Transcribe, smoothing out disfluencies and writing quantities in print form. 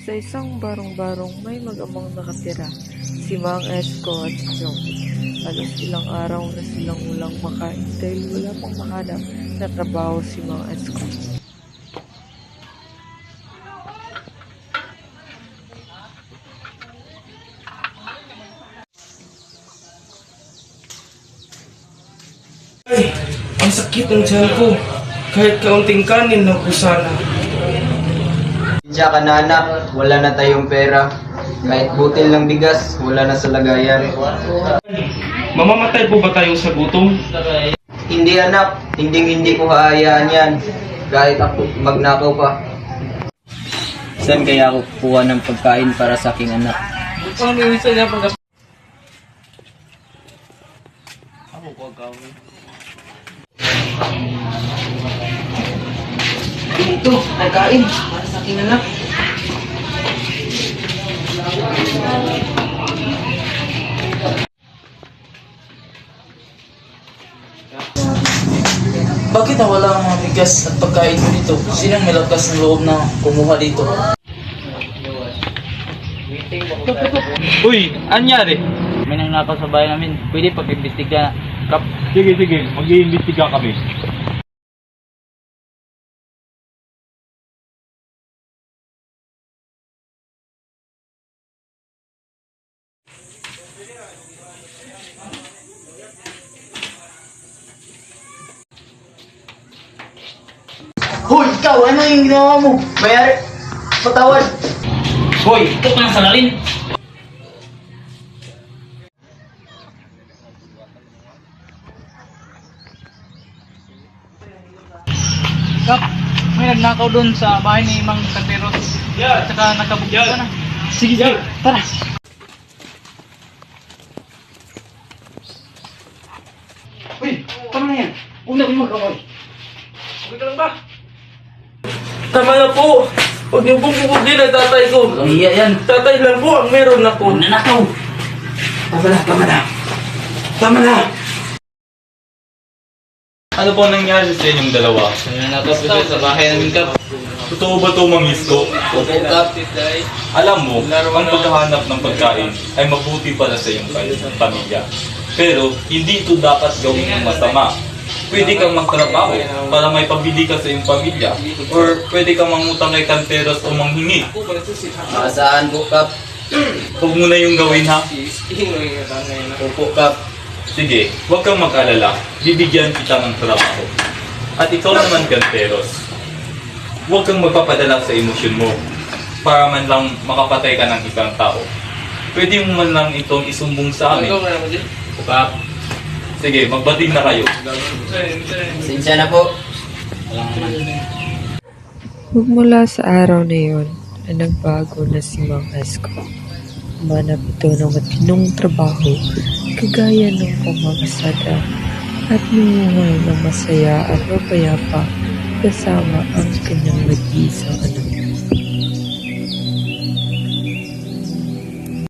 Sa isang barong-barong may mag-amang nakatira, si Mang Esko at si Joey. Halos ilang araw na silang walang makain dahil wala pang mahanap na trabaho si Mang Esko. Ay, ang sakit ng tiyan ko. Kahit kaunting kanin na ko sana. Siya ka na anak, wala na tayong pera. Kahit butil ng bigas, wala na sa lagayan. Mamamatay po ba tayo sa gutom? Hindi anak, hindi ko haayaan yan. Kahit ako magnakaw pa. Saan kaya ako kukuha ng pagkain para sa aking anak? Ito, pagkain para sa aking anak. Bakit nawala ang mga bigas at pagkain ko dito? Sinang may lakas ng loob na kumuha dito? Uy, anyari? May nangnakaw sa bahay namin. Pwede pag-imbestiga, Kap. Sige, mag-iimbestiga kami. Hoy, ikaw! Ano yung ginawa mo? Mayari! Patawad! Hoy, ito ka ng salalin! Kap, may nagnakaw doon sa bahay ni Mang Canteros. At saka nakabukod na. Sige, tara! Uy, tama na yan. Huwag na gumagaway. Okay ka lang ba? Tama na po. Huwag niyo pong pupugin ang tatay ko. Iya yan. Tatay lang po ang meron ako. Nanakaw! Tama na. Ano po nangyari sa inyong dalawa? Nanakaw po sa bahay namin, Kap. Totoo ba ito, Mang Isko? Opo, Kap. Alam mo, ang paghahanap ng pagkain ay mabuti para sa iyong pamilya. Pero, hindi ito dapat gawin ng masama. Pwede kang magtrabaho para may pabili ka sa iyong pamilya. Or pwede kang mangutang kay kanteros o manghingi. Saan po, Kap? Huwag mo na yung gawin ha. Opo, Kap. Sige, huwag kang mag-alala. Bibigyan kita ng trabaho. At ikaw naman kanteros, huwag kang magpapadala sa emosyon mo para man lang makapatay ka ng isang tao. Pwede mo man lang itong isumbong sa amin. Kap, sige, magbating na kayo. Sinsya na po. Magmula sa araw na iyon ay nagbago na si Mang Esko. Humanap ito ng matinong trabaho kagaya ng pamamasada at namumuhay ng masaya at mapayapa kasama ang kanyang nag-iisang anak.